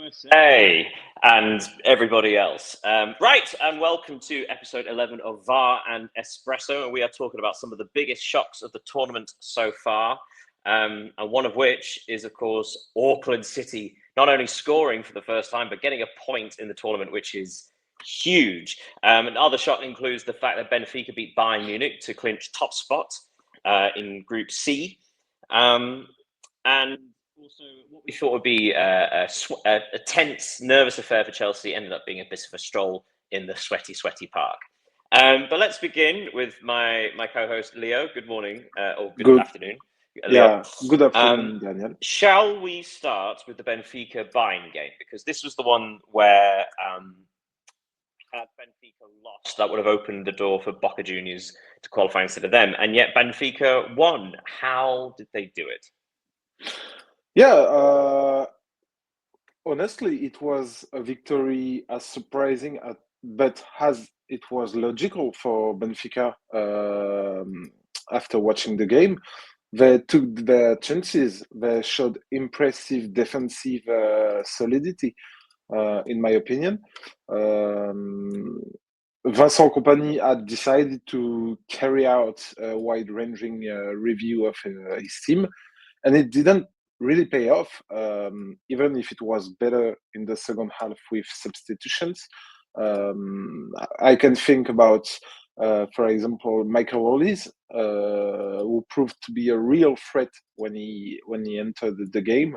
USA and everybody else. Right, and welcome to episode 11 of VAR and Espresso. And we are talking about some of the biggest shocks of the tournament so far. And one of which is, of course, Auckland City not only scoring for the first time, but getting a point in the tournament, which is huge. Another shock includes the fact that Benfica beat Bayern Munich to clinch top spot in Group C. And also, what we thought would be a tense, nervous affair for Chelsea ended up being a bit of a stroll in the sweaty park. But let's begin with my co-host, Leo. Good morning, or good afternoon. Leo. Yeah, good afternoon, Daniel. Shall we start with the Benfica-Bayern game? Because this was the one where had Benfica lost, that would have opened the door for Boca Juniors to qualify instead of them. And yet Benfica won. How did they do it? Yeah, honestly, it was a victory as surprising, but as it was logical for Benfica after watching the game. They took their chances. They showed impressive defensive solidity, in my opinion. Vincent Kompany had decided to carry out a wide-ranging review of his team, and it didn't really pay off, even if it was better in the second half with substitutions. I can think about, for example, Michael Olise, who proved to be a real threat when he entered the game.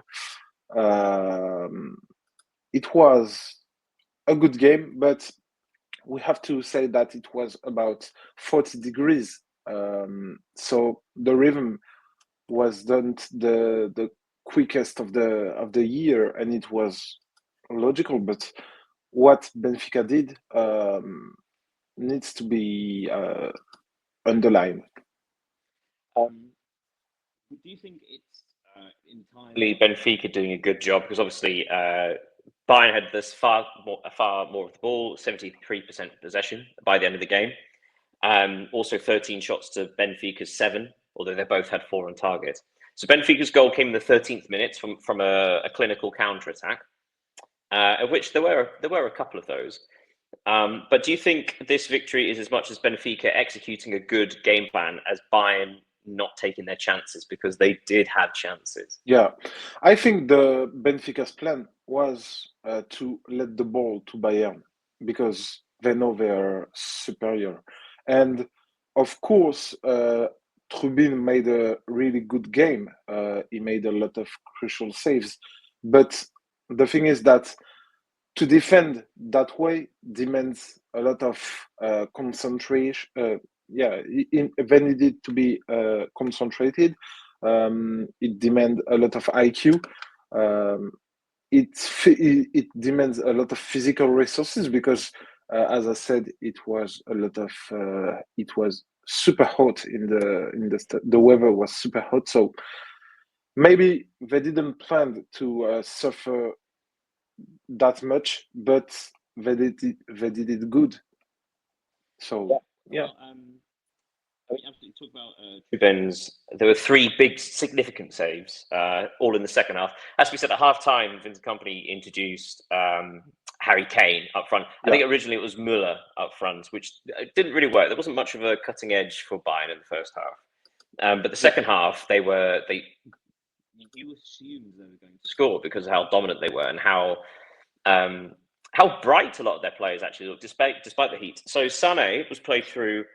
It was a good game, but we have to say that it was about 40 degrees. So the rhythm wasn't the quickest of the year, and it was logical. But what Benfica did needs to be underlined. Do you think it's entirely Benfica doing a good job? Because obviously Bayern had this far more of the ball, 73% possession by the end of the game. Also 13 shots to Benfica's 7, although they both had 4 on target. So Benfica's goal came in the 13th minute from a clinical counter-attack, of which there were a couple of those. But do you think this victory is as much as Benfica executing a good game plan as Bayern not taking their chances, because they did have chances? Yeah, I think the Benfica's plan was to let the ball to Bayern because they know they are superior. And of course, Trubin made a really good game. He made a lot of crucial saves. But the thing is that to defend that way demands a lot of concentration. They needed to be concentrated. It demands a lot of IQ. It demands a lot of physical resources because, as I said, it was super hot the weather was super hot. So maybe they didn't plan to suffer that much, but they did it good. So yeah. Absolutely. Talk about Trubin's. There were 3 big, significant saves, all in the second half. As we said at half time, Vincent Kompany introduced Harry Kane up front. I think originally it was Müller up front, which didn't really work. There wasn't much of a cutting edge for Bayern in the first half. But the second half, you assumed they were going to score because of how dominant they were and how bright a lot of their players actually looked, despite the heat. So Sané was played through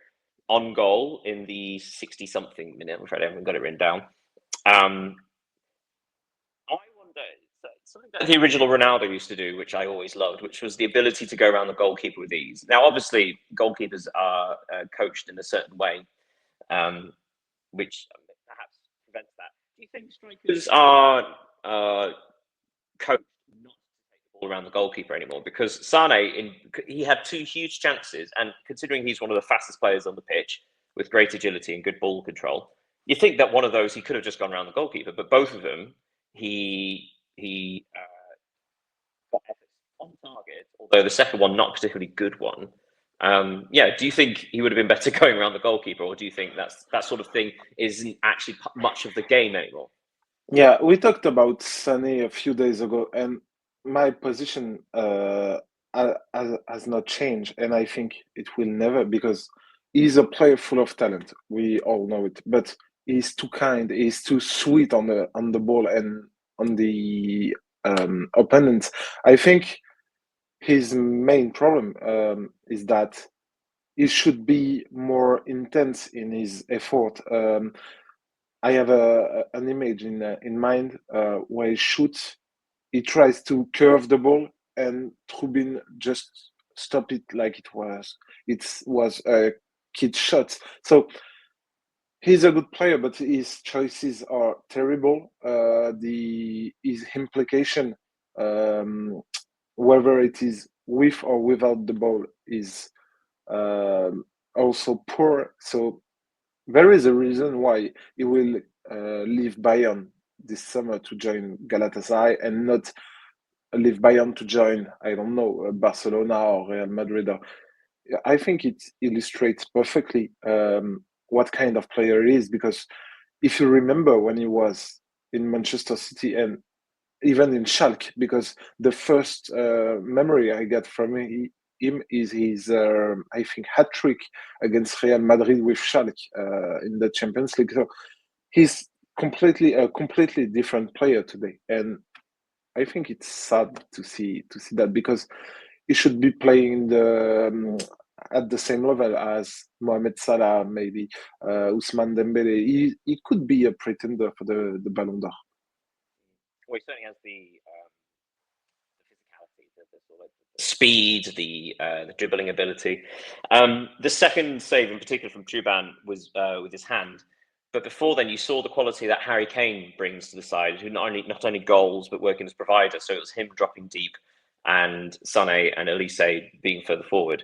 on goal in the 60-something minute. I'm afraid I haven't got it written down. I wonder, something that the original Ronaldo used to do, which I always loved, which was the ability to go around the goalkeeper with ease. Now, obviously, goalkeepers are coached in a certain way, which perhaps prevents that. Do you think strikers are coached not to take the ball around the goalkeeper anymore? Because Sané, he had 2 huge chances, and considering he's one of the fastest players on the pitch with great agility and good ball control, you think that one of those he could have just gone around the goalkeeper, but both of them he got efforts on target, although the second one not a particularly good one. Do you think he would have been better going around the goalkeeper, or do you think that sort of thing isn't actually much of the game anymore? Yeah, we talked about Sané a few days ago, and my position has not changed, and I think it will never, because he's a player full of talent. We all know it, but he's too kind. He's too sweet on the ball and on the opponents. I think his main problem is that he should be more intense in his effort. I have an image in mind where he shoots. He tries to curve the ball, and Trubin just stop it like it was a kid shot. So he's a good player, but his choices are terrible. His implication, whether it is with or without the ball, is also poor. So there is a reason why he will leave Bayern this summer to join Galatasaray, and not leave Bayern to join, I don't know, Barcelona or Real Madrid. I think it illustrates perfectly what kind of player he is, because if you remember when he was in Manchester City and even in Schalke, because the first memory I get from him is his, I think, hat trick against Real Madrid with Schalke in the Champions League. So he's a completely different player today, and I think it's sad to see that, because he should be playing at the same level as Mohamed Salah, maybe Ousmane Dembele. He could be a pretender for the Ballon d'Or. Well, he certainly has the physicality, the sort of speed, the dribbling ability. The second save in particular from Thuban was with his hand. But before then, you saw the quality that Harry Kane brings to the side, who not only goals, but working as provider. So it was him dropping deep, and Sané and Elise being further forward.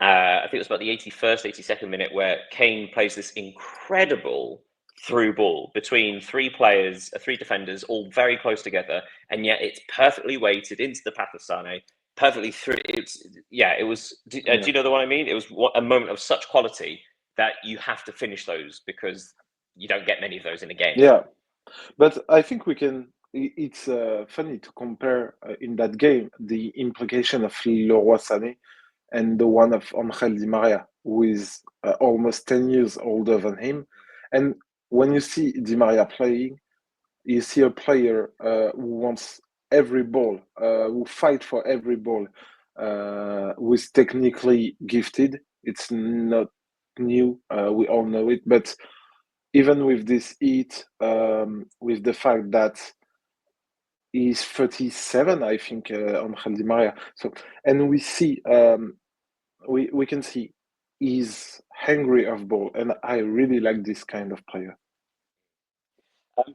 I think it was about the 81st, 82nd minute where Kane plays this incredible through ball between three players, three defenders, all very close together, and yet it's perfectly weighted into the path of Sané, perfectly through. It was. Do you know the one I mean? It was a moment of such quality that you have to finish those, because you don't get many of those in a game. Yeah, but I think we can. It's funny to compare in that game the implication of 𝐊𝐢𝐤𝐤 Sané and the one of Ángel Di María, who is almost 10 years older than him. And when you see Di María playing, you see a player who wants every ball, who fight for every ball, who is technically gifted. It's not new. We all know it. But even with this heat, with the fact that he's 37, I think, Ángel Di María. So, and we can see he's hungry of ball, and I really like this kind of player.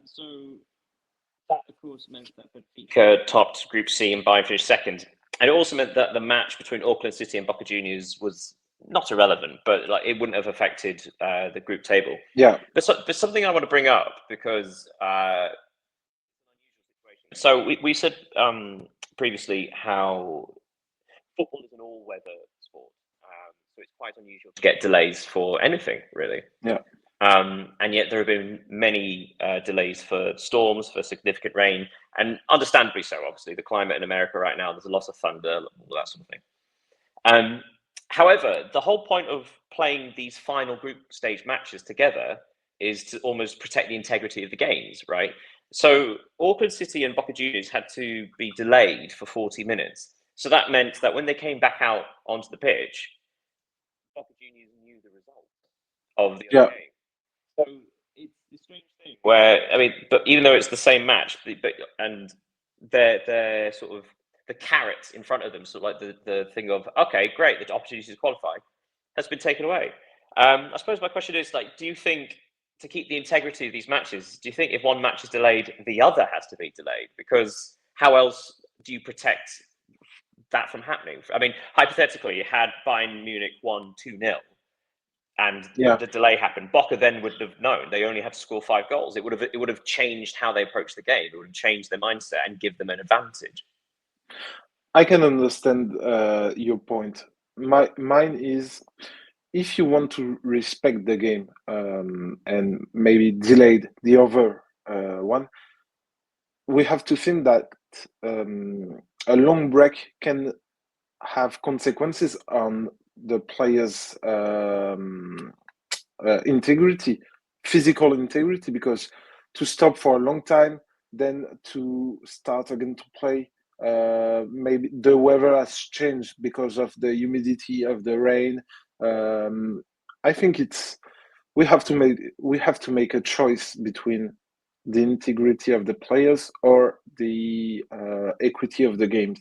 So that, of course, meant that Benfica topped Group C and Bayern finished second, and it also meant that the match between Auckland City and Boca Juniors was not irrelevant, but like it wouldn't have affected the group table. Yeah. But something I want to bring up, because so we said previously how football is an all-weather sport, so it's quite unusual to get delays for anything, really. Yeah. And yet there have been many delays for storms, for significant rain, and understandably so. Obviously, the climate in America right now, there's a lot of thunder, all that sort of thing. However, the whole point of playing these final group stage matches together is to almost protect the integrity of the games, right? So Auckland City and Boca Juniors had to be delayed for 40 minutes. So that meant that when they came back out onto the pitch, Boca Juniors knew the result of the other game. So it's a strange thing where, I mean, but even though it's the same match, and they're sort of the carrot in front of them, sort of like the thing of, okay, great, the opportunity to qualify has been taken away. I suppose my question is, like, do you think, to keep the integrity of these matches, do you think if one match is delayed, the other has to be delayed? Because how else do you protect that from happening? I mean, hypothetically, had Bayern Munich won 2-0 and the delay happened, Boca then would have known they only had to score 5 goals. It would have changed how they approach the game. It would have changed their mindset and give them an advantage. I can understand your point. Mine is, if you want to respect the game and maybe delayed the other one, we have to think that a long break can have consequences on the players' integrity, physical integrity, because to stop for a long time, then to start again to play, maybe the weather has changed because of the humidity of the rain. I think we have to make a choice between the integrity of the players or the equity of the game.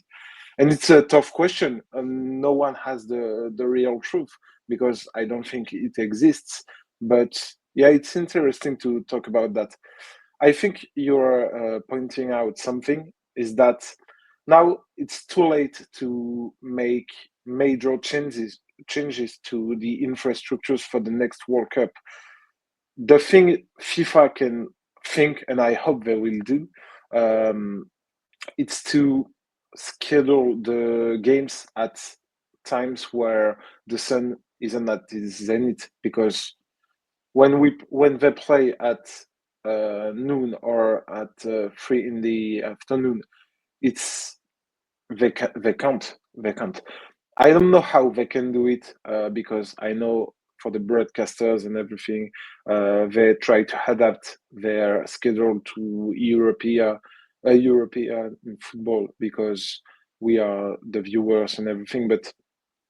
And it's a tough question, and no one has the real truth because I don't think it exists. But yeah, it's interesting to talk about that. I think you're pointing out something is that now it's too late to make major changes to the infrastructures for the next World Cup. The thing FIFA can think, and I hope they will do, it's to schedule the games at times where the sun isn't at its zenith, because when they play at noon or at 3 in the afternoon, it's they can't. I don't know how they can do it, because I know for the broadcasters and everything, they try to adapt their schedule to European football because we are the viewers and everything. But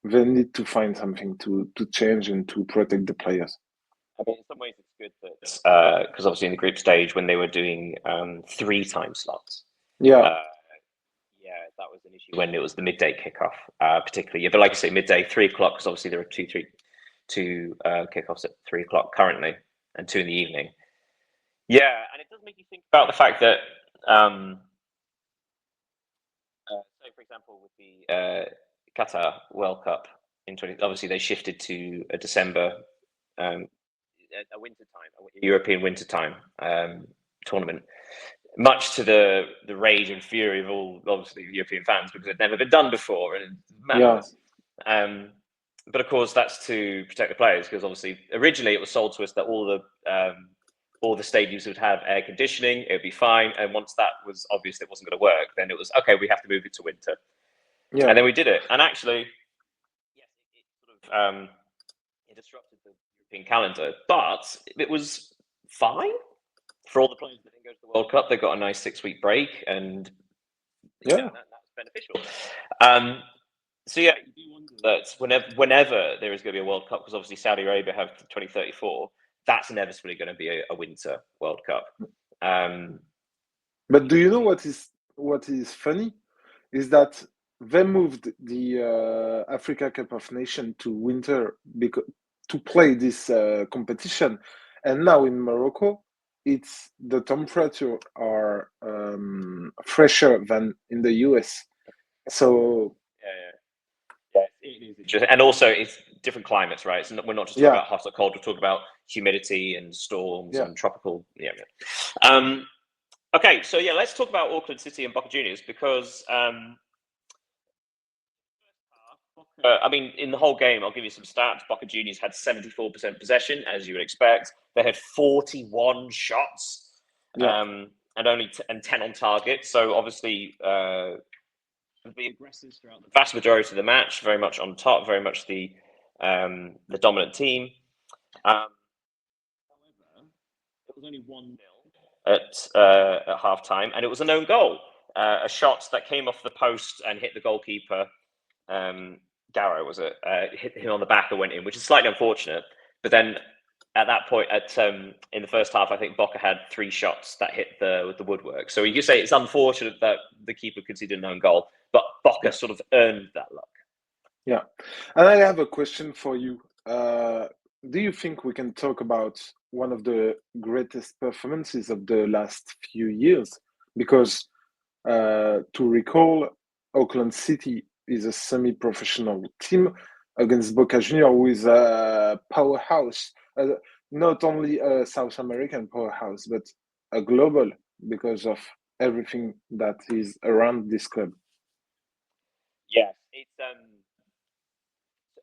they need to find something to change and to protect the players. I mean, in some ways, it's good that because obviously in the group stage when they were doing 3 time slots, Yeah, yeah, that was an issue when it was the midday kickoff, particularly. Yeah, but like I say, midday 3 o'clock, because obviously there are two kickoffs at 3 o'clock currently, and 2 in the evening. Yeah, and it does make you think about the fact that, say for example, with the Qatar World Cup in 20, obviously they shifted to a December, a winter time, a European winter time tournament, much to the rage and fury of all obviously European fans because it had never been done before and madness. yeah. But of course, that's to protect the players because obviously originally it was sold to us that all the stadiums would have air conditioning, it would be fine. And once that was obvious that it wasn't going to work, then it was okay. We have to move it to winter, Yeah, and then we did it. And actually, yes, it sort of it disrupted the European calendar, but it was fine for all the players that didn't go to the World Cup. They got a nice 6-week break, and yeah, that was beneficial. So yeah, you do wonder that whenever there is going to be a World Cup, because obviously Saudi Arabia have 2034, that's inevitably going to be a winter World Cup. But do you know what is funny is that they moved the Africa Cup of Nations to winter because to play this competition, and now in Morocco, it's the temperature are fresher than in the US. So yeah, it is interesting. And also it's different climates, right? So we're not just talking yeah, about hot or cold. We're talking about humidity and storms yeah, and tropical. Yeah. Okay, so yeah, let's talk about Auckland City and Boca Juniors because I mean, in the whole game, I'll give you some stats. Boca Juniors had 74% possession, as you would expect. They had 41 shots, yeah, and 10 on target. So obviously, the aggressors throughout the vast majority of the match, very much on top, very much the dominant team. However, it was only 1-0 at half time, and it was an own goal, a shot that came off the post and hit the goalkeeper. 𝐊𝐤𝐜 was it? Hit him on the back and went in, which is slightly unfortunate. But then at that point, in the first half, I think Boca had 3 shots that hit the woodwork. So you could say it's unfortunate that the keeper conceded an own goal, but Boca yeah, sort of earned that luck. yeah. And I have a question for you. Do you think we can talk about one of the greatest performances of the last few years? Because to recall, Auckland City is a semi-professional team against Boca Juniors, who is a powerhouse, not only a South American powerhouse, but a global because of everything that is around this club. Yeah, it's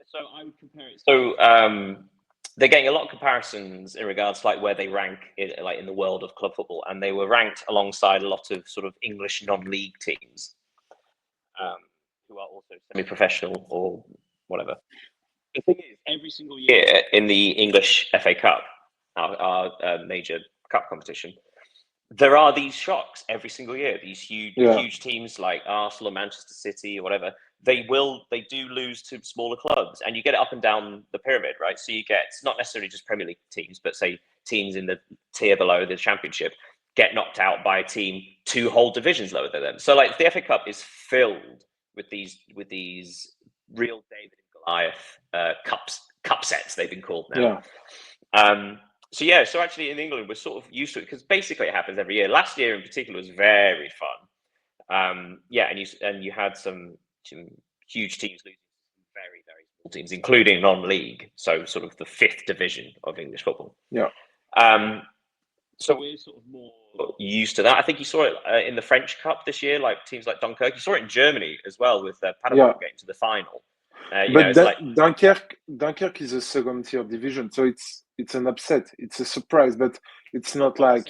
so I would compare it. So they're getting a lot of comparisons in regards to like where they rank in the world of club football, and they were ranked alongside a lot of sort of English non-league teams. who are also semi-professional or whatever. The thing is, every single year in the English FA Cup, our major cup competition, there are these shocks every single year. These huge teams like Arsenal, Manchester City, or whatever. They do lose to smaller clubs, and you get it up and down the pyramid, right? So you get, it's not necessarily just Premier League teams, but say teams in the tier below the Championship get knocked out by a team 2 whole divisions lower than them. So like the FA Cup is filled with these real David and Goliath cup sets, they've been called now. So actually in England we're sort of used to it, because basically it happens every year. Last year in particular was very fun. And you had some huge teams losing very, very small teams, including non-league, so sort of the 5th division of English football. So we're sort of more used to that. I think you saw it in the French Cup this year, like teams like Dunkirk. You saw it in Germany as well with Paderborn getting to the final. Dunkirk is a 2nd-tier division, so it's an upset. It's a surprise, but it's not like...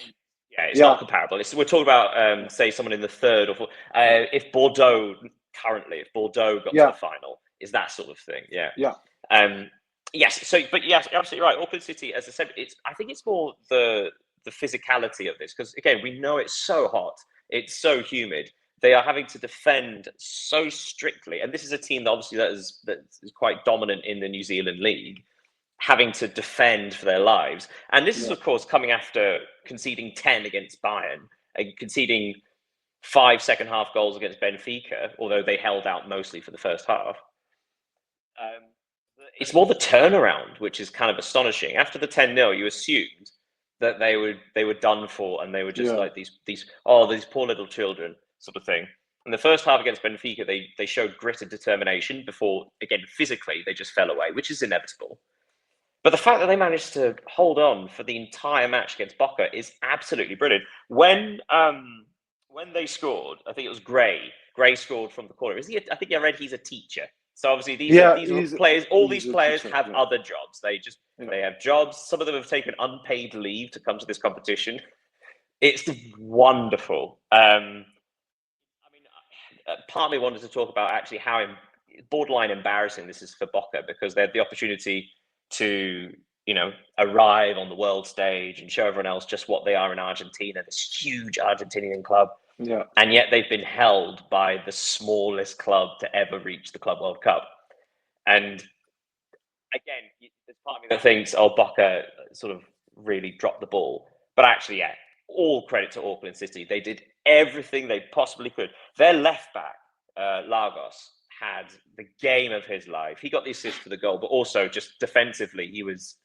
It's not comparable. We're talking about, say, someone in the 3rd or 4th. If Bordeaux got to the final, is that sort of thing. Yes. But yes, absolutely right. Auckland City, as I said, I think it's more the physicality of this, because again, we know it's so hot, it's so humid. They are having to defend so strictly, and this is a team that obviously that is quite dominant in the New Zealand League, having to defend for their lives. And this is, of course, coming after conceding 10 against Bayern and conceding 5 second-half goals against Benfica, although they held out mostly for the first half. It's more the turnaround, which is kind of astonishing. After the 10-0, you assumed that they were done for, and they were just like these poor little children sort of thing. In the first half against Benfica, they showed grit and determination before, again, physically, they just fell away, which is inevitable. But the fact that they managed to hold on for the entire match against Boca is absolutely brilliant. When they scored, I think it was Gray. Gray scored from the corner. I think I read he's a teacher. So obviously these are players. All these players have other jobs. They have jobs. Some of them have taken unpaid leave to come to this competition. It's wonderful. Part of me wanted to talk about actually how borderline embarrassing this is for Boca, because they had the opportunity to, arrive on the world stage and show everyone else just what they are in Argentina, this huge Argentinian club. And yet they've been held by the smallest club to ever reach the Club World Cup. And again, there's part of me that thinks, Boca sort of really dropped the ball. But actually, all credit to Auckland City. They did everything they possibly could. Their left back, 𝐊𝐤𝐜𝐤, had the game of his life. He got the assist for the goal, but also just defensively, he was,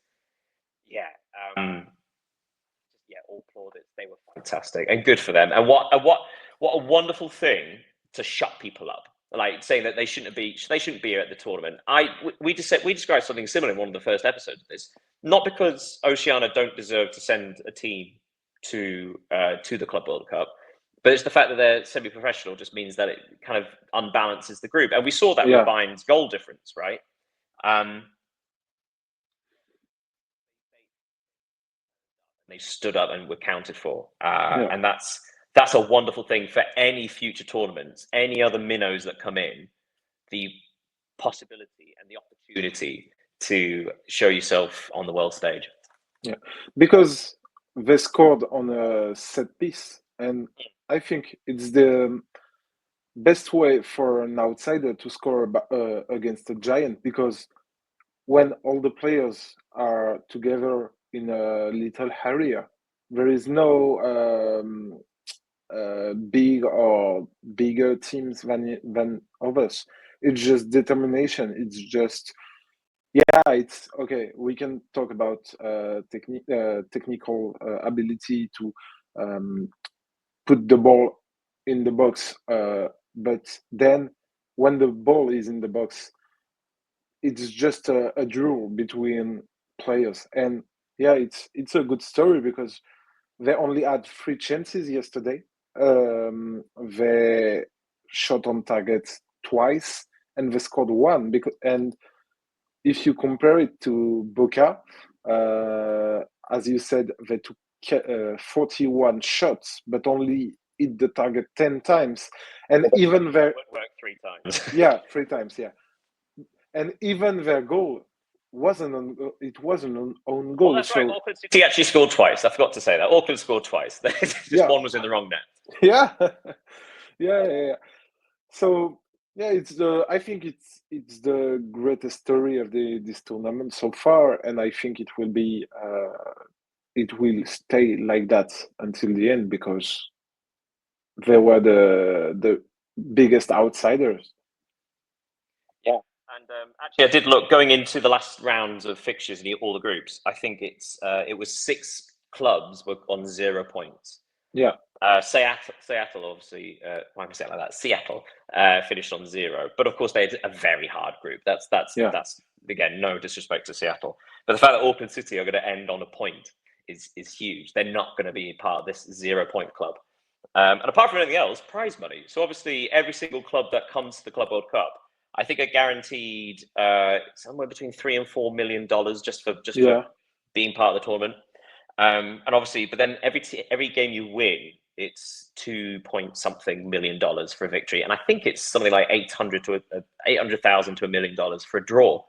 all plaudits. They were fantastic and good for them. And what a wonderful thing to shut people up, like saying that they shouldn't be here at the tournament. We described something similar in one of the first episodes of this. Not because Oceania don't deserve to send a team to the Club World Cup, but it's the fact that they're semi-professional just means that it kind of unbalances the group. And we saw that with Bayern's goal difference, right? They stood up and were counted for. And that's a wonderful thing for any future tournaments, any other minnows that come in, the possibility and the opportunity to show yourself on the world stage. Yeah, because they scored on a set piece, and I think it's the best way for an outsider to score against a giant, because when all the players are together in a little area, there is no big or bigger teams than others. It's just determination. It's just it's okay. We can talk about technical ability to put the ball in the box, but then when the ball is in the box, it's just a draw between players. And it's a good story, because they only had 3 chances yesterday. They shot on target twice and they scored 1. And if you compare it to Boca, as you said, they took 41 shots, but only hit the target 10 times, and even their work 3 times. 3 times, and even their goal wasn't on own goal. Oh, that's right. Auckland City actually scored twice. I forgot to say that. Auckland scored twice. Just one was in the wrong net. Yeah. So I think it's the greatest story of this tournament so far, and I think it will stay like that until the end, because they were the biggest outsiders. Yeah, and actually, I did look going into the last rounds of fixtures in all the groups. I think it was 6 clubs were on 0 points. Yeah. Seattle, obviously, why am I saying like that? Seattle finished on 0, but of course they had a very hard group. That's again, no disrespect to Seattle, but the fact that Auckland City are going to end on a point is huge. They're not going to be part of this 0 point club. And apart from anything else, prize money. So obviously, every single club that comes to the Club World Cup, I think, are guaranteed somewhere between $3 and $4 million just for being part of the tournament. And obviously, but then every game you win, it's $2 million for a victory, and I think it's something like $800,000 to $1 million for a draw.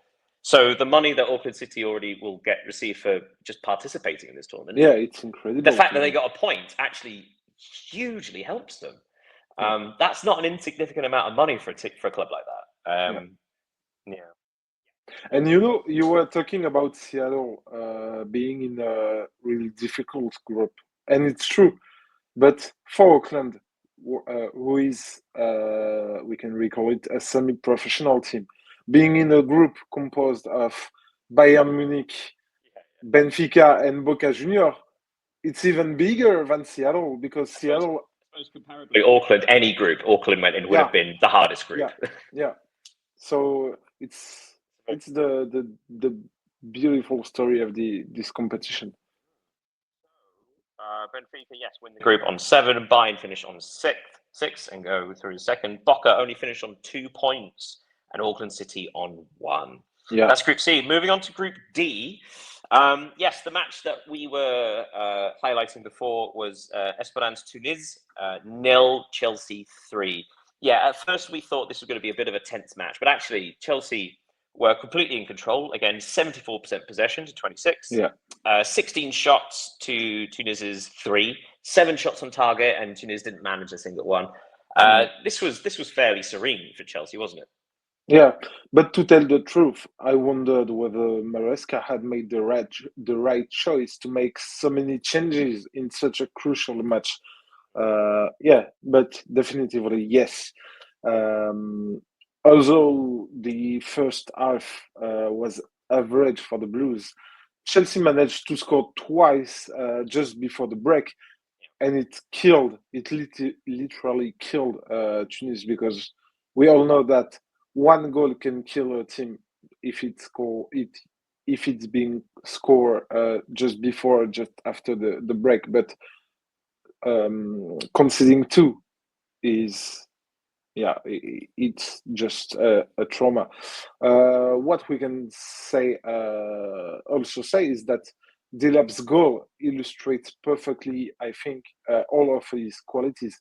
So the money that Auckland City already will receive for just participating in this tournament, it's incredible. The fact that they got a point actually hugely helps them. That's not an insignificant amount of money for a club like that. And you were talking about Seattle being in a really difficult group, and it's true. But for Auckland, who is, we can recall it, a semi-professional team, being in a group composed of Bayern Munich, Benfica, and Boca Juniors, it's even bigger than Seattle, because Seattle... comparably, Auckland, any group Auckland went in would have been the hardest group. So it's the beautiful story of this competition. Benfica, win the group on 7. Bayern finish on 6 and go through the second. Boca only finished on 2 points, and Auckland City on 1. That's Group C. Moving on to Group D. The match that we were highlighting before was Esperance Tunis 0, Chelsea 3. At first we thought this was going to be a bit of a tense match, but actually Chelsea were completely in control. Again, 74% possession to 26. 16 shots to Tunis's 3. 7 shots on target, and Tunis didn't manage a single one. This was fairly serene for Chelsea, wasn't it? Yeah, but to tell the truth, I wondered whether Maresca had made the right choice to make so many changes in such a crucial match. But definitively yes. Although the first half was average for the Blues, Chelsea managed to score twice just before the break, and it literally killed Tunis, because we all know that one goal can kill a team if it's being scored just before or just after the break. But conceding 2 is it's just a trauma. What we can also say is that Delap's goal illustrates perfectly, I think, all of his qualities.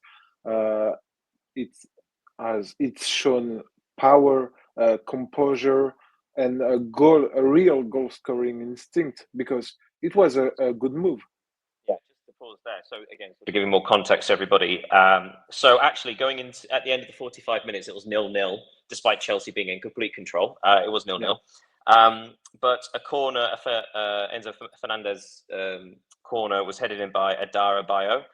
It's shown power, composure, and a real goal scoring instinct, because it was a good move. Just to pause there. So again, to give more context to everybody. So actually, going into at the end of the 45 minutes, it was 0-0, despite Chelsea being in complete control. It was 0-0. But a corner, Enzo Fernandez corner, was headed in by Adara Bayo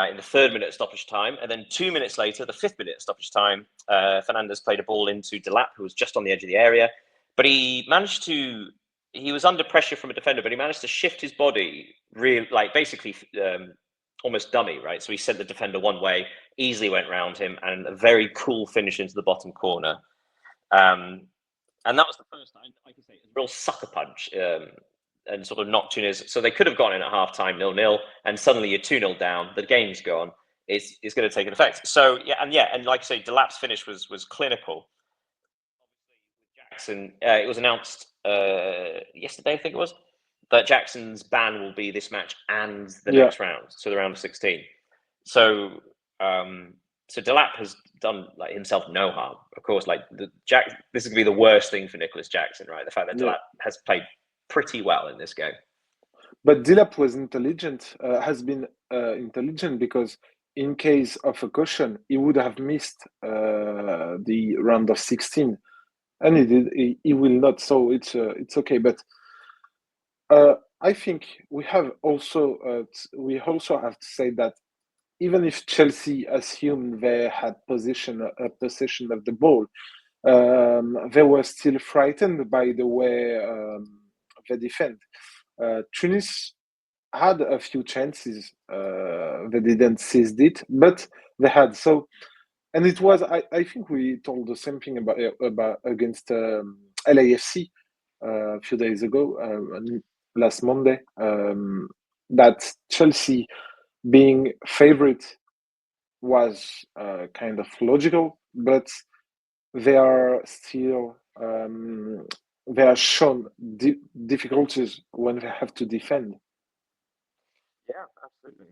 in the 3rd minute of stoppage time. And then 2 minutes later, the 5th minute of stoppage time, Fernandez played a ball into Delap, who was just on the edge of the area. But he was under pressure from a defender, but he managed to shift his body basically almost dummy, right? So he sent the defender one way, easily went round him, and a very cool finish into the bottom corner. And that was the first time, like you say, a real sucker punch and sort of knocked Tunis. So they could have gone in at half-time 0-0, and suddenly you're 2-0 down, the game's gone. It's going to take an effect. So, and like you say, Delap's finish was clinical. Jackson, it was announced yesterday, I think it was, that Jackson's ban will be this match and the next round, so the round of 16. So so Delap has done like himself no harm. Of course, like this is gonna be the worst thing for Nicholas Jackson, right? The fact that Delap has played pretty well in this game. But Delap was intelligent, has been intelligent, because in case of a caution, he would have missed the round of 16, and he did. He will not, so it's okay. But I think we also have to say that even if Chelsea assumed they had possession of the ball, they were still frightened by the way they defend. Tunis had a few chances. They didn't seize it, but they had. So, and it was. I think we told the same thing about against LAFC a few days ago, last Monday, that Chelsea being favorite was kind of logical, but they are still they are shown difficulties when they have to defend. Yeah, absolutely.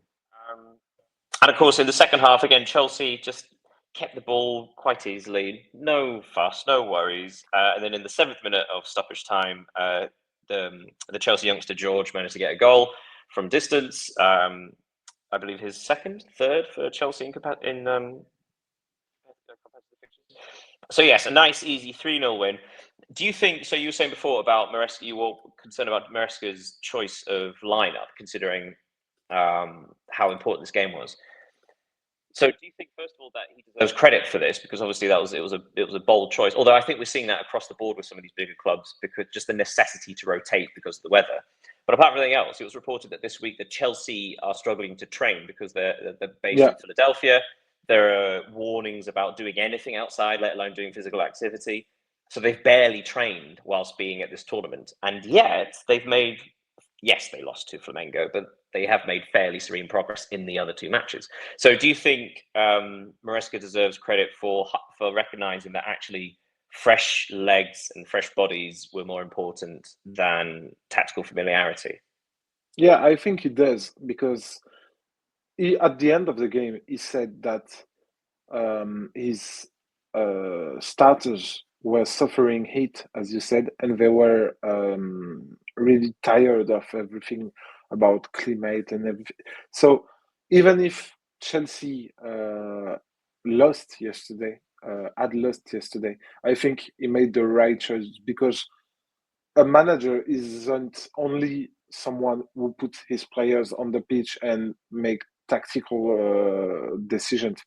And of course, in the second half, again, Chelsea just kept the ball quite easily. No fuss, no worries. And then in the 7th minute of stoppage time, the Chelsea youngster George managed to get a goal from distance. I believe his third for Chelsea in competitive fixtures. So yes, a nice, easy 3-0 win. Do you think, so you were saying before about Maresca, you were concerned about Maresca's choice of lineup, considering how important this game was. So do you think, first of all, that he deserves credit for this? Because obviously it was a bold choice. Although I think we're seeing that across the board with some of these bigger clubs, because just the necessity to rotate because of the weather. But apart from anything else, it was reported that this week that Chelsea are struggling to train because they're based in Philadelphia. There are warnings about doing anything outside, let alone doing physical activity. So they've barely trained whilst being at this tournament. And yet they've made, yes, they lost to Flamengo, but they have made fairly serene progress in the other 2 matches. So do you think Maresca deserves credit for recognizing that actually fresh legs and fresh bodies were more important than tactical familiarity? Yeah, I think he does, because at the end of the game, he said that his starters were suffering heat, as you said, and they were really tired of everything about climate and everything. So even if Chelsea lost yesterday, I think he made the right choice, because a manager isn't only someone who puts his players on the pitch and make tactical decisions.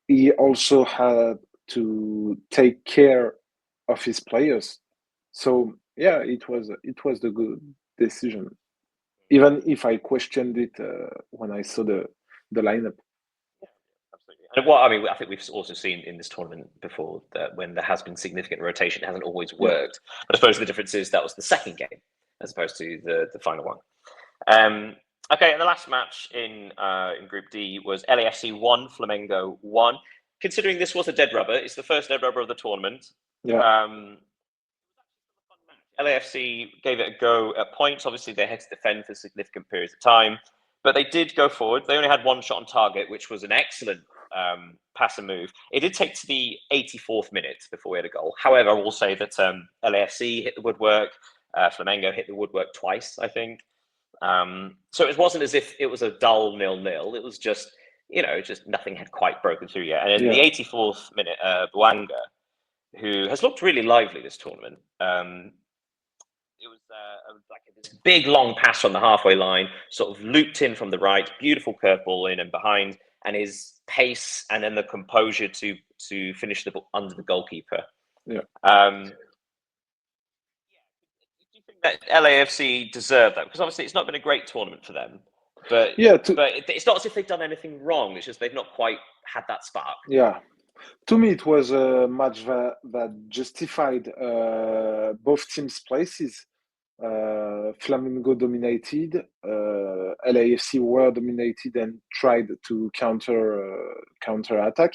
He also had to take care of his players. So yeah, it was the good decision, even if I questioned it when I saw the lineup. Absolutely. And what I mean, I think we've also seen in this tournament before that when there has been significant rotation, it hasn't always worked. Yeah. But I suppose the difference is that was the second game as opposed to the final one. Okay, and the last match in Group D was LAFC 1, Flamengo 1. Considering this was a dead rubber, it's the first dead rubber of the tournament. Yeah. LAFC gave it a go at points. Obviously, they had to defend for significant periods of time, but they did go forward. They only had 1 shot on target, which was an excellent pass and move. It did take to the 84th minute before we had a goal. However, I will say that LAFC hit the woodwork. Flamengo hit the woodwork twice, I think. So it wasn't as if it was a dull 0-0. It was just, just nothing had quite broken through yet. And in the 84th minute, Bouanga, who has looked really lively this tournament, it was like this big long pass from the halfway line, sort of looped in from the right, beautiful curveball in and behind, and his pace and then the composure to finish the ball under the goalkeeper. Yeah. Do you think that LAFC deserve that? Because obviously it's not been a great tournament for them, but but it's not as if they've done anything wrong. It's just they've not quite had that spark. Yeah. To me, it was a match that justified both teams' places. Flamengo dominated, LAFC were dominated and tried to counter attack.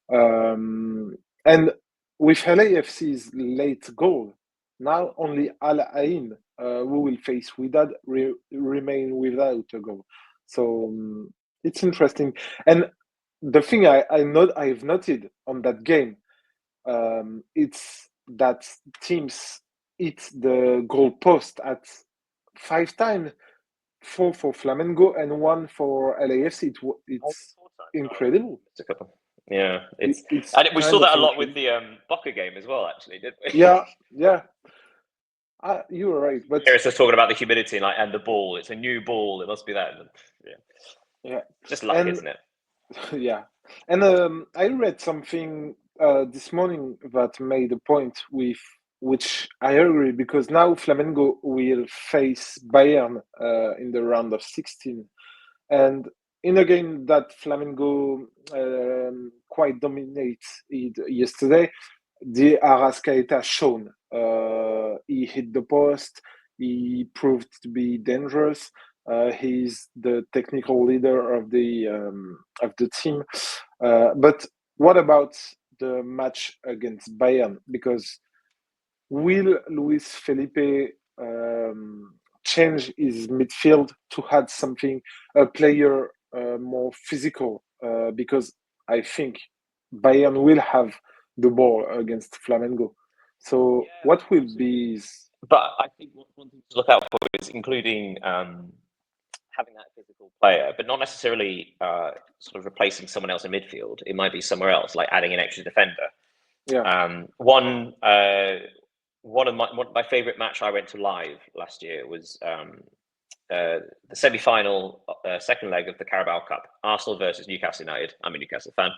And with LAFC's late goal, now only 𝐊𝐤𝐤𝐤, who will face Wydad, remain without a goal. So it's interesting. And the thing I've noted on that game, it's that teams hit the goal post at 5 times, 4 for Flamengo and 1 for LAFC. It's incredible. Yeah, It's and we saw that a lot incredible. with the Boca game as well, actually, didn't we? Yeah. You were right, but Here it's just talking about the humidity and the ball. It's a new ball. It must be that. yeah, Just luck, and isn't it? yeah, and I read something this morning that made a point with which I agree, because now Flamengo will face Bayern in the round of 16, and in a game that Flamengo quite dominates yesterday, the Arrascaeta shone. He hit the post. He proved to be dangerous. He's the technical leader of the team. But what about the match against Bayern? Because will Luis Felipe change his midfield to add something, a player more physical? Because I think Bayern will have the ball against Flamengo. So what will be his... But I think one thing to look out for is including having that physical player, but not necessarily sort of replacing someone else in midfield. It might be somewhere else, like adding an extra defender. Yeah. One of my favorite match I went to live last year was the semi-final, second leg of the Carabao Cup, Arsenal versus Newcastle United. I'm a Newcastle fan.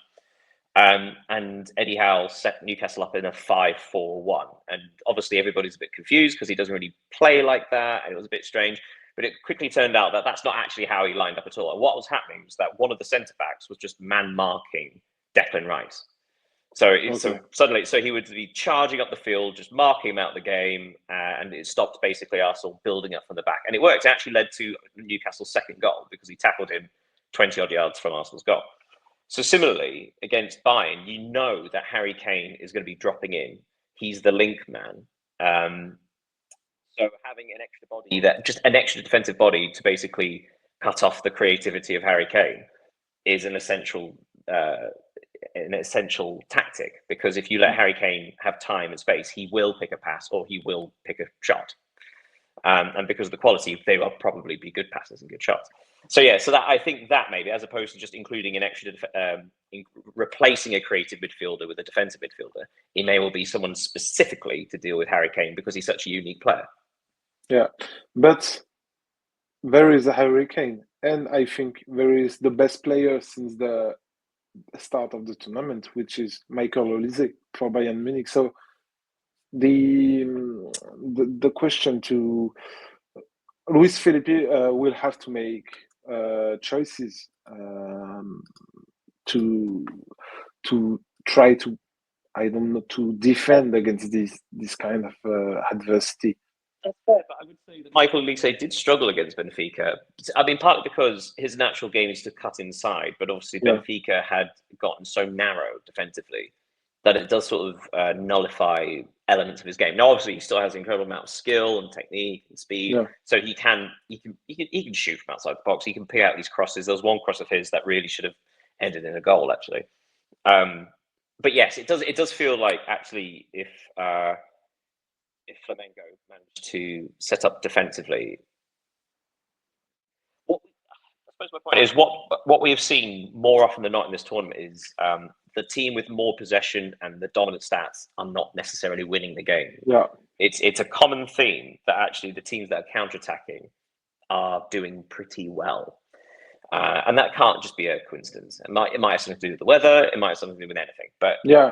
And Eddie Howe set Newcastle up in a 5-4-1. And obviously everybody's a bit confused because he doesn't really play like that. And it was a bit strange. But it quickly turned out that that's not actually how he lined up at all. And what was happening was that one of the centre-backs was just man-marking Declan Rice. So suddenly he would be charging up the field, just marking him out the game, and it stopped basically Arsenal building up from the back. And it worked. It actually led to Newcastle's second goal because he tackled him 20-odd yards from Arsenal's goal. So similarly, against Bayern, you know that Harry Kane is going to be dropping in. He's the link man. So having an extra body, just an extra defensive body to basically cut off the creativity of Harry Kane is an essential tactic, because if you let Harry Kane have time and space, he will pick a pass or he will pick a shot. And because of the quality, they will probably be good passes and good shots. So that I think that maybe, as opposed to just including an extra, replacing a creative midfielder with a defensive midfielder, it may well be someone specifically to deal with Harry Kane because he's such a unique player. Yeah, but there is a Harry Kane, and I think there is the best player since the start of the tournament, which is 𝐊𝐤𝐜𝐤 for Bayern Munich. So the question to Luis Felipe will have to make choices to try to, I don't know, to defend against this kind of adversity. That's fair, but I would say that 𝐊𝐤𝐤𝐜𝐤 did struggle against Benfica. I mean, partly because his natural game is to cut inside, but obviously Benfica had gotten so narrow defensively that it does sort of nullify elements of his game. Now, obviously, he still has an incredible amount of skill and technique and speed, so he can shoot from outside the box. He can pick out these crosses. There was one cross of his that really should have ended in a goal, actually. But yes, it does feel like actually if Flamengo managed to set up defensively, I suppose my point is what we have seen more often than not in this tournament is the team with more possession and the dominant stats are not necessarily winning the game. Yeah, it's a common theme that actually the teams that are counterattacking are doing pretty well, and that can't just be a coincidence. It might have something to do with the weather. It might have something to do with anything. But yeah.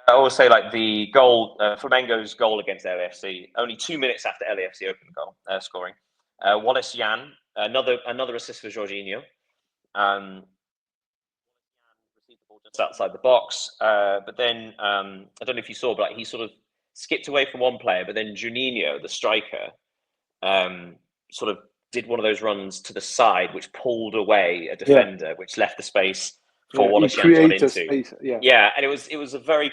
I always say, like, the goal, Flamengo's goal against LAFC, only 2 minutes after LAFC opened goal scoring. 𝐊𝐤𝐤𝐤, another assist for 𝐊𝐤𝐤𝐤. Received the ball just outside the box, but then I don't know if you saw, but he sort of skipped away from one player, but then Juninho, the striker, sort of did one of those runs to the side, which pulled away a defender, which left the space for 𝐊𝐤𝐤𝐤 to run into. Space, and it was a very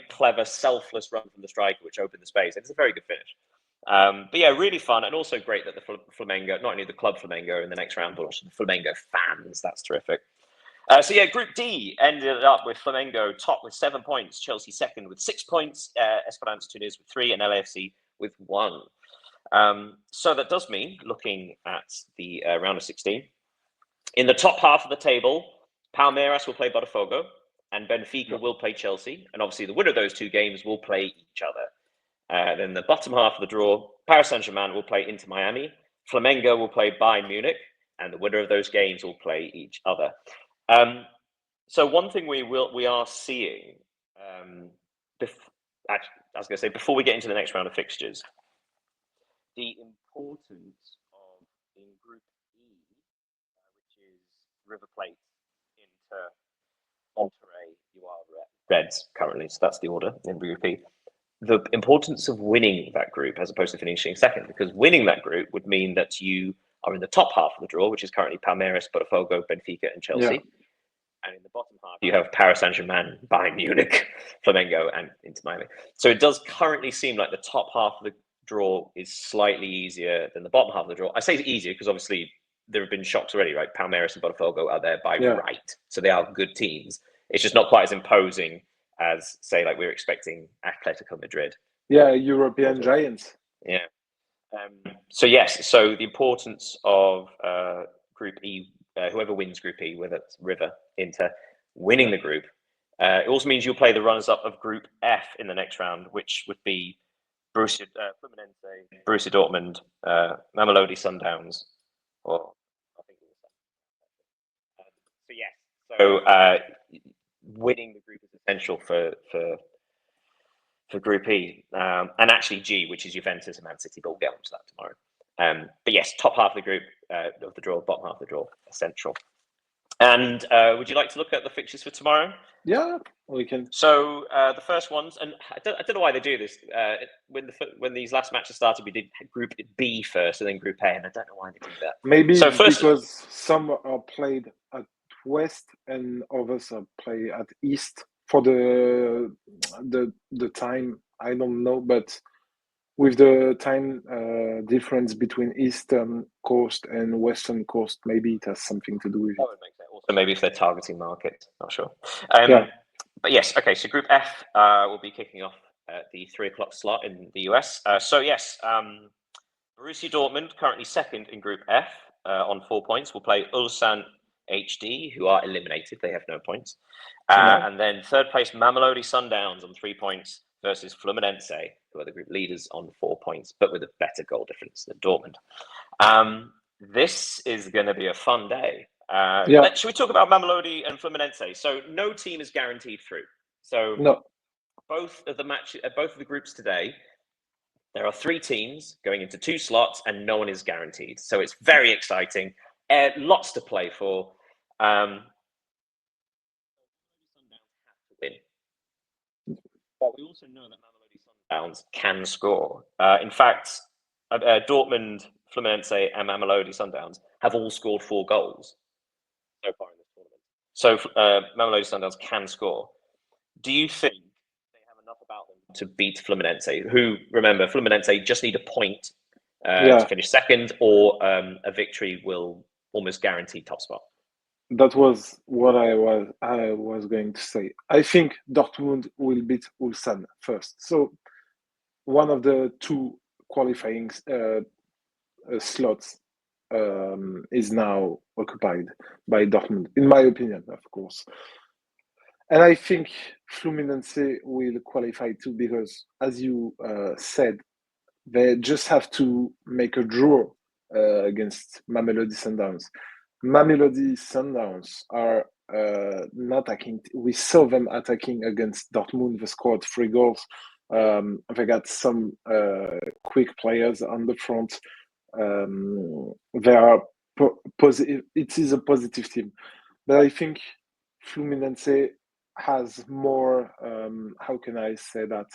clever, selfless run from the striker, which opened the space. It's a very good finish. But yeah, really fun, and also great that the Flamengo, not only the club Flamengo in the next round, but also the Flamengo fans. That's terrific. So yeah, Group D ended up with Flamengo top with 7 points, Chelsea second with 6 points, Esperance Tunis with 3, and LAFC with 1. So that does mean, looking at the round of 16, in the top half of the table, Palmeiras will play Botafogo, and Benfica will play Chelsea, and obviously the winner of those 2 games will play each other. Then the bottom half of the draw, Paris Saint-Germain will play Inter Miami, Flamengo will play Bayern Munich, and the winner of those games will play each other. So one thing we are seeing, I was going to say, before we get into the next round of fixtures, the importance of in Group E, which is River Plate, Inter, Monterrey, 𝐊𝐤𝐤 Reds currently. So that's the order in Group E. The importance of winning that group as opposed to finishing second, because winning that group would mean that you are in the top half of the draw, which is currently Palmeiras, Botafogo, Benfica, and Chelsea. Yeah. And in the bottom half, you have Paris Saint-Germain, Bayern Munich, Flamengo, and Inter Miami. So it does currently seem like the top half of the draw is slightly easier than the bottom half of the draw. I say easier because obviously there have been shocks already, right? Palmeiras and Botafogo are there by right. So they are good teams. It's just not quite as imposing as, say, like we were expecting Atletico Madrid. Yeah, European giants. Yeah. So yes, so the importance of Group E, whoever wins Group E, whether it's River, Inter, winning the group, it also means you'll play the runners-up of Group F in the next round, which would be Borussia, Fluminense, Borussia Dortmund, Mamelodi Sundowns, or I think it was that. So winning the group is essential for Group E, and actually G, which is Juventus and Man City, but we'll get onto that tomorrow. But yes, top half of the group of the draw, bottom half of the draw, essential. And would you like to look at the fixtures for tomorrow? Yeah, we can. So the first ones, and I don't know why they do this. When these last matches started, we did Group B first, and then Group A, and I don't know why they did that. Maybe so because some are played at West and others are played at East for the time. I don't know, but with the time difference between Eastern Coast and Western Coast, maybe it has something to do with it. That would make sense. Also, maybe if they're targeting market, not sure. But yes, okay. So Group F will be kicking off at the 3:00 slot in the US. So yes, Borussia Dortmund, currently second in Group F on 4 points, will play Ulsan HD, who are eliminated. They have no points. And then third place, Mamelodi Sundowns on 3 points versus Fluminense, who are the group leaders on 4 points, but with a better goal difference than Dortmund. This is going to be a fun day. Should we talk about Mamelodi and Fluminense? So no team is guaranteed through. So both of the groups today, there are 3 teams going into 2 slots, and no one is guaranteed. So it's very exciting. Lots to play for. Win. But we also know that Mamelodi Sundowns can score. In fact, Dortmund, Fluminense, and Mamelodi Sundowns have all scored 4 goals so far in this tournament. So Mamelodi Sundowns can score. Do you think they have enough about them to beat Fluminense? Who, remember, Fluminense just need a point to finish second, or a victory will almost guarantee top spot. That was what I was going to say. I think Dortmund will beat Ulsan first. So one of the 2 qualifying slots is now occupied by Dortmund, in my opinion, of course. And I think Fluminense will qualify too, because, as you said, they just have to make a draw against Mamelodi Sundowns. Mamelodi Sundowns are not attacking. We saw them attacking against Dortmund. They scored 3 goals. They got some quick players on the front. They are positive. It is a positive team, but I think Fluminense has more. How can I say that?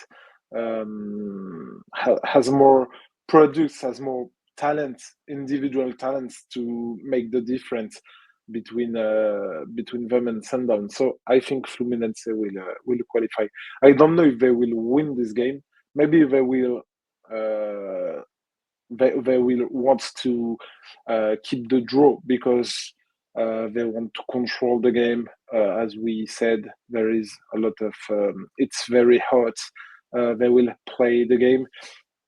Has more products, has more talents, individual talents to make the difference between them and Sundown. So I think Fluminense will qualify. I don't know if they will win this game. Maybe they will they will want to keep the draw because they want to control the game. As we said, there is a lot of it's very hot. They will play the game.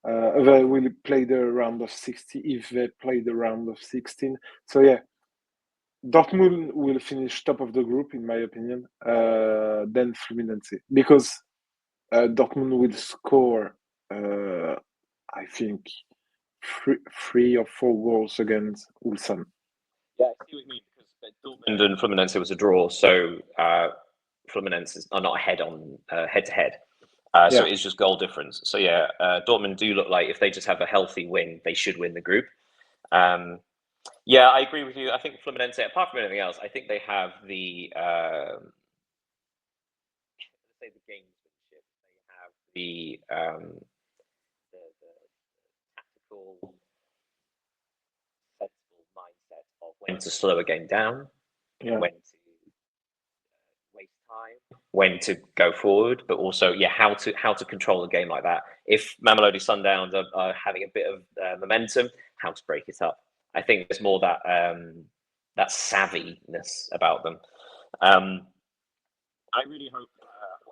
They will play the round of 60 if they play the round of 16. So yeah, Dortmund will finish top of the group in my opinion. Then Fluminense because Dortmund will score. I think three or four goals against Ulsan. Yeah, I see what you mean because Dortmund and Fluminense was a draw, so Fluminense are not ahead on head to head. So it's just goal difference. So yeah, Dortmund do look like if they just have a healthy win, they should win the group. Yeah, I agree with you. I think Fluminense, apart from anything else, I think they have the let's say the gamesmanship. They have the tactical, sensible mindset of when to slow a game down, when to waste time, when to go forward, but also how to control a game like that. If Mamelodi Sundowns are having a bit of momentum, how to break it up. I think there's more that that savviness about them. I really hope.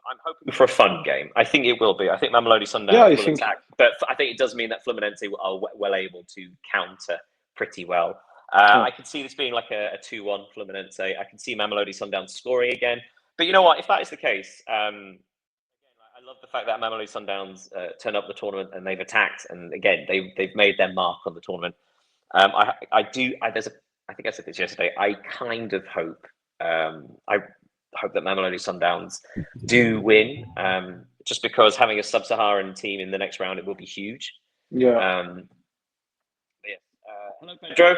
I'm hoping for a fun game. I think it will be. I think Mamelodi Sundowns will attack, but I think it does mean that Fluminense are well able to counter pretty well. I can see this being like a 2-1 Fluminense. I can see Mamelodi Sundowns scoring again. But you know what? If that is the case, again, I love the fact that Mamelodi Sundowns turn up the tournament and they've attacked, and again they've made their mark on the tournament. I think I said this yesterday. I kind of hope. I hope that Mamelodi Sundowns do win, just because having a sub-Saharan team in the next round, it will be huge. Yeah. Hello, Pedro.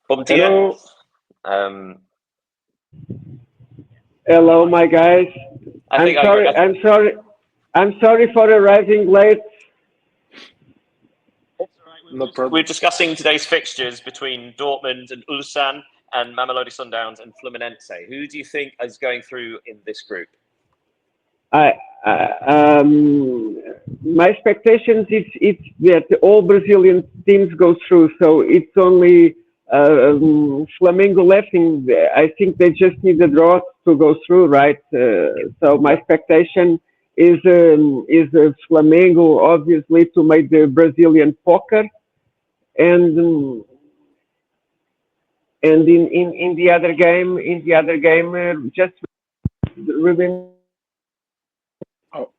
Bom dia. Hello. Hello, my guys. I'm sorry for arriving late. No problem. We're discussing today's fixtures between Dortmund and Ulsan and Mamelodi Sundowns and Fluminense. Who do you think is going through in this group? My expectations is that all Brazilian teams go through, so it's only Flamengo left. I think they just need a draw to go through, right? So my expectation is Flamengo, obviously, to make the Brazilian poker, and in the other game, just remember. Oh.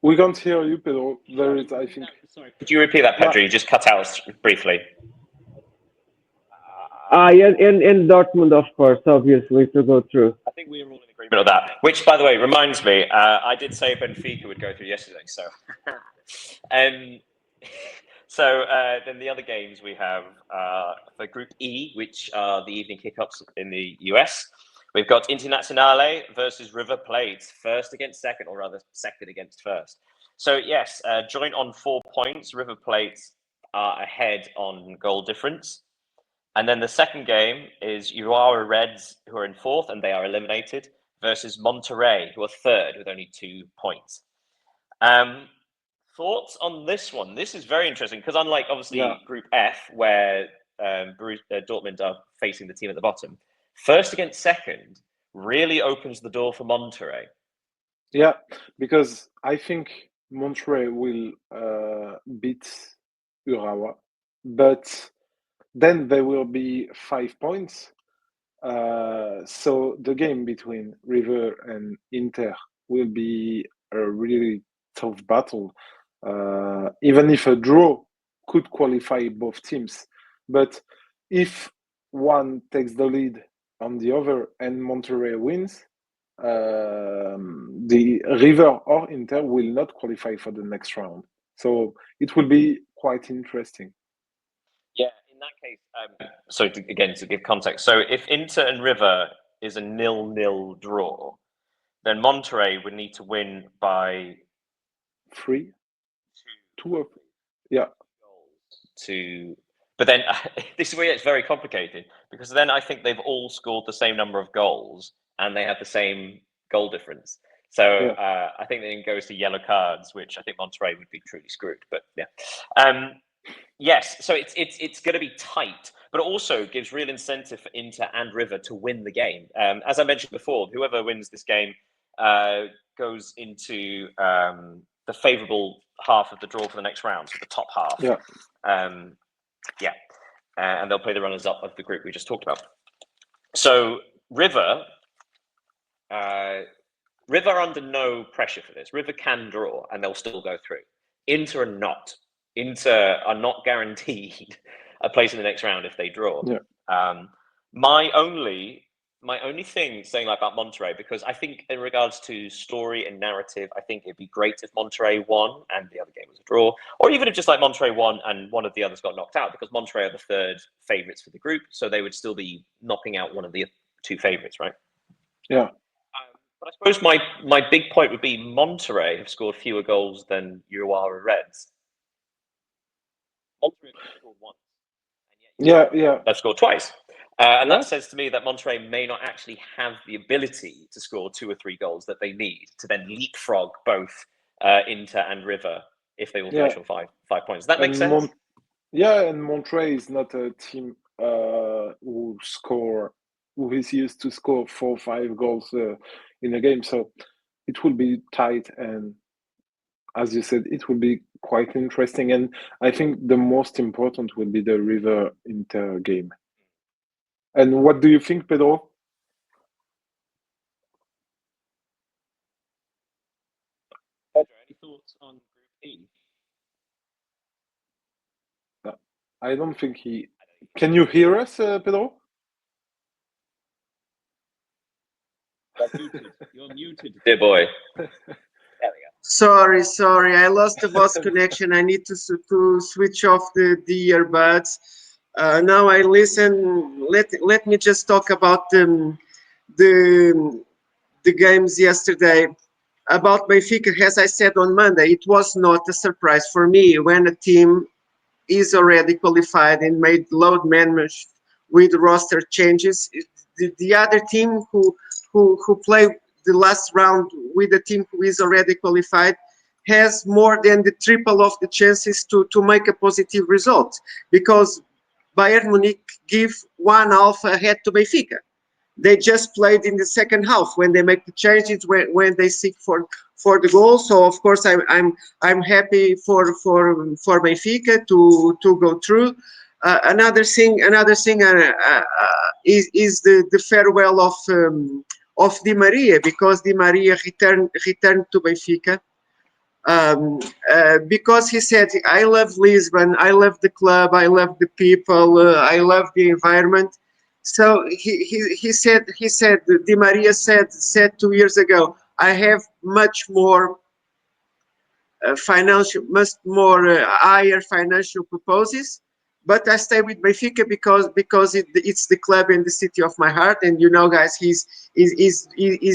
We can't hear you, Pedro. There is, I think. Sorry, could you repeat that, Pedro? You just cut out briefly. Yeah, and Dortmund, of course, obviously, to go through. I think we are all in agreement on that. Which, by the way, reminds me, I did say Benfica would go through yesterday. So, then the other games we have for Group E, which are the evening kickoffs in the US. We've got Internazionale versus River Plate, first against second, or rather second against first. So yes, joint on 4 points. River Plate are ahead on goal difference. And then the second game is 𝐊𝐤𝐤 Reds, who are in fourth and they are eliminated, versus Monterrey, who are third with only 2 points. Thoughts on this one? This is very interesting because unlike obviously Group F, where Dortmund are facing the team at the bottom, first against second really opens the door for Monterrey. Yeah, because I think Monterrey will beat 𝐊𝐤𝐤, but then there will be 5 points. So the game between River and Inter will be a really tough battle. Even if a draw could qualify both teams, but if one takes the lead on the other and Monterrey wins, the River or Inter will not qualify for the next round. So it will be quite interesting. Yeah, in that case, so again, to give context, so if Inter and River is a 0-0 draw, then Monterrey would need to win by 3, 2, yeah. But then this is where it's very complicated because then I think they've all scored the same number of goals and they have the same goal difference. So Yeah. I think then goes to yellow cards, which I think Monterrey would be truly screwed. But yeah, yes. So it's going to be tight, but it also gives real incentive for Inter and River to win the game. As I mentioned before, whoever wins this game goes into the favourable half of the draw for the next round, so the top half. Yeah. Yeah. And they'll play the runners-up of the group we just talked about. So River are under no pressure for this. River can draw, and they'll still go through. Inter are not. Inter are not guaranteed a place in the next round if they draw. Yeah. My only thing saying like about Monterrey, because I think in regards to story and narrative, I think it'd be great if Monterrey won and the other game was a draw, or even if just like Monterrey won and one of the others got knocked out, because Monterrey are the third favourites for the group, so they would still be knocking out one of the two favourites, right? Yeah. But I suppose my big point would be Monterrey have scored fewer goals than 𝐊𝐤𝐤 Reds. Monterrey have scored once. And yet Yeah. they've scored twice. And Yeah. that says to me that Monterrey may not actually have the ability to score 2 or 3 goals that they need to then leapfrog both Inter and River if they all finish on 5 points. Does that make sense? And Monterrey is not a team who is used to score 4 or 5 goals in a game. So it will be tight, and as you said, it will be quite interesting. And I think the most important will be the River Inter game. And what do you think, Pedro? Pedro, any thoughts on Group E? I don't think he... Can you hear us, Pedro? You're muted, dear boy. There we go. Sorry, I lost the voice connection. I need to switch off the earbuds. Now I listen. Let me just talk about the games yesterday. About Benfica, as I said on Monday, it was not a surprise for me when a team is already qualified and made load management with roster changes. The other team who play the last round with a team who is already qualified has more than the triple of the chances to make a positive result, because Bayern Munich give 1/2 ahead to Benfica. They just played in the second half when they make the changes, when they seek for the goal. So of course I'm happy for Benfica to go through. Another thing is the farewell of Di Maria, because Di Maria returned to Benfica. Because he said, I love Lisbon, I love the club, I love the people, I love the environment. So he said Di Maria said 2 years ago, I have much more higher financial proposals, but I stay with Benfica because it's the club and the city of my heart. And you know, guys, he's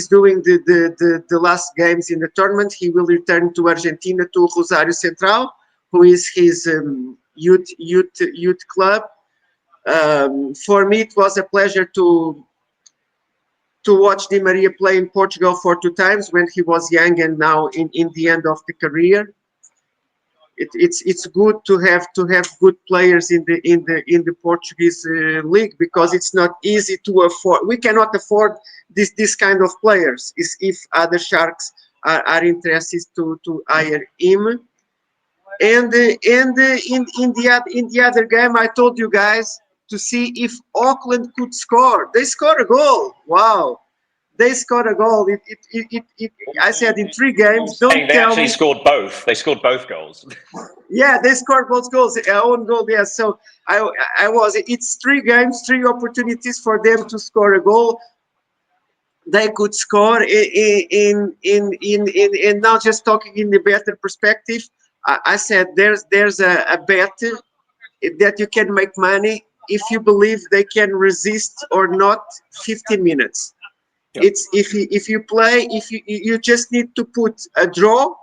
doing the last games in the tournament. He will return to Argentina, to Rosario Central, who is his youth club. For me, it was a pleasure to watch Di Maria play in Portugal for 2 times, when he was young and now in the end of the career. It's good to have good players in the Portuguese league, because it's not easy to afford. We cannot afford this kind of players if other sharks are interested to hire him. And in the other game, I told you guys to see if Auckland could score. They scored a goal. Wow. They scored a goal. I said in 3 games. Don't they tell actually me. scored both. They scored both goals. Yeah, they scored both goals. Own goal. Yeah. So it's 3 games, 3 opportunities for them to score a goal. They could score in now, just talking in the better perspective. I said there's a bet that you can make money if you believe they can resist or not 15 minutes. Yep. It's if you play, if you just need to put a draw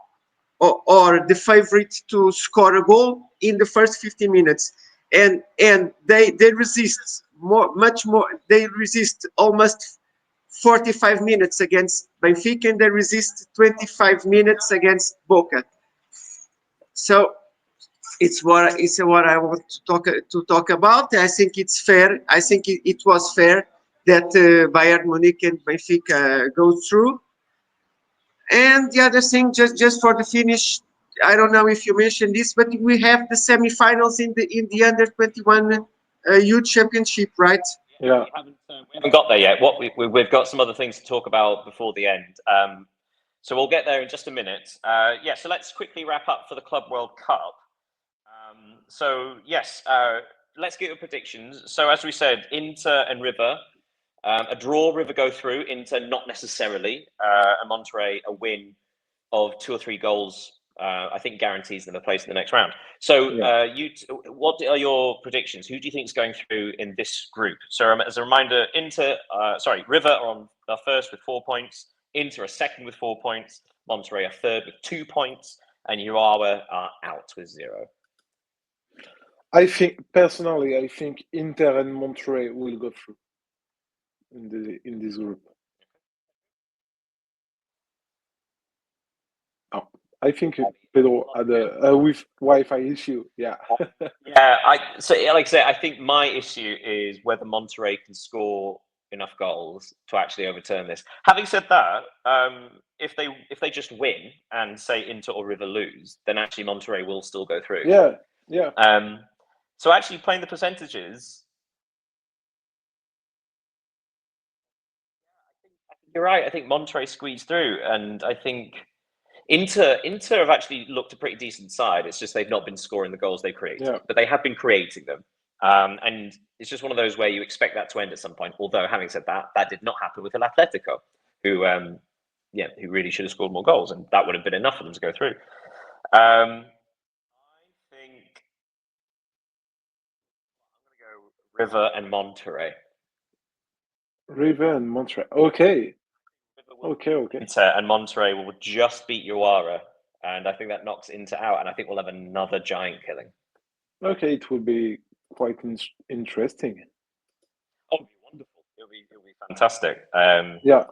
or the favorite to score a goal in the first 15 minutes, and they resist much more. They resist almost 45 minutes against Benfica, and they resist 25 minutes against Boca. So it's what I want to talk about. I think it's fair. I think it was fair that Bayern Munich and Benfica go through. And the other thing, just for the finish, I don't know if you mentioned this, but we have the semi-finals in the under 21 youth championship, right? Yeah. We haven't got there yet. We've got some other things to talk about before the end. So we'll get there in just a minute. Yeah, so let's quickly wrap up for the Club World Cup. So yes, let's get your predictions. So as we said, Inter and River, a draw, River go through. Inter not necessarily. And Monterrey a win of 2 or 3 goals. I think guarantees them a place in the next round. So what are your predictions? Who do you think is going through in this group? So as a reminder, River are first with 4 points. Inter are second with 4 points. Monterrey are third with 2 points. And 𝐊𝐤𝐤 are out with 0. I think Inter and Monterrey will go through in this group. Oh, I think Pedro had a with Wi-Fi issue. Yeah. Yeah. So like I say, I think my issue is whether Monterrey can score enough goals to actually overturn this. Having said that, if they just win and say Inter or River lose, then actually Monterrey will still go through. Yeah. So actually playing the percentages, I think you're right. I think Monterrey squeezed through, and I think Inter have actually looked a pretty decent side. It's just they've not been scoring the goals they created, but they have been creating them. And it's just one of those where you expect that to end at some point. Although, having said that, that did not happen with Atletico, who really should have scored more goals, and that would have been enough for them to go through. I think I'm going to go River and Monterrey. River and Monterrey. Okay. Inter and Monterrey will just beat 𝐊𝐤𝐤, and I think that knocks Inter out, and I think we'll have another giant killing. Okay, it will be quite interesting. Oh, it'll be wonderful! It'll be fantastic. Yeah.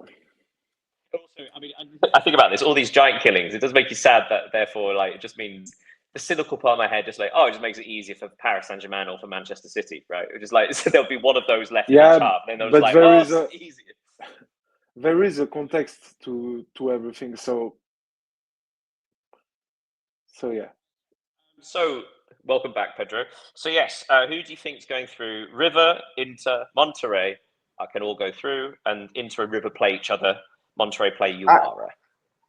Also, I mean, I think about this. All these giant killings. It does make you sad that, therefore, like, it just means the cynical part of my head, just like, it just makes it easier for Paris Saint-Germain or for Manchester City, right? It just like so there'll be one of those left in each half, and then they'll just like, easy. There is a context to everything, so yeah. So welcome back, Pedro. So yes, who do you think is going through? River, Inter, Monterrey can all go through, and Inter and River play each other. Monterrey play 𝐊𝐤𝐤.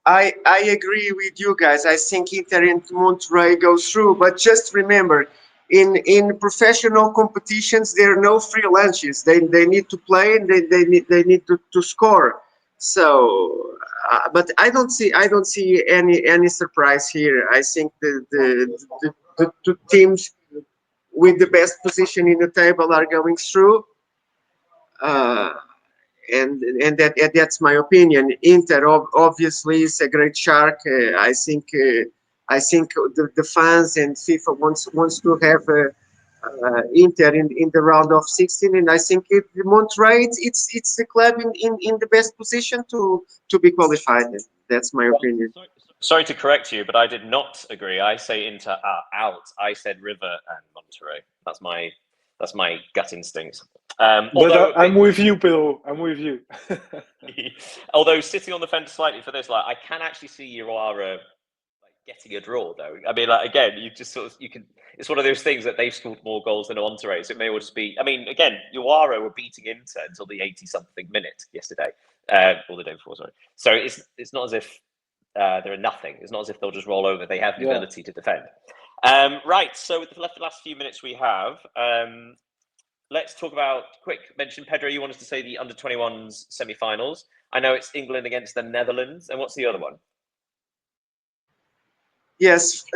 I agree with you guys. I think Inter and Monterrey goes through, but just remember, in professional competitions, there are no free lunches. They need to play, and they need to score. So, but I don't see any surprise here. I think the 2 teams with the best position in the table are going through. And that's my opinion. Inter obviously is a great shark. I think the fans and FIFA wants to have Inter in the round of 16, and I think Monterrey it's the club in the best position to be qualified. That's my opinion. Sorry to correct you, but I did not agree. I say Inter are out. I said River and Monterrey. That's my gut instinct. But I'm with you, Pedro. I'm with you. Although sitting on the fence slightly for this, like I can actually see 𝐊𝐤𝐤 like getting a draw, though. I mean, like again, you just you can. It's one of those things that they've scored more goals than Monterrey, so it may well just be. I mean, again, 𝐊𝐤𝐤 were beating Inter until the 80-something minute yesterday, or the day before. Sorry. So it's not as if they're nothing. It's not as if they'll just roll over. They have the ability to defend. Right. So with the last few minutes we have. Let's talk about quick mention. Pedro, you wanted to say the under-21s semi-finals. I know it's England against the Netherlands, and what's the other one? Yes,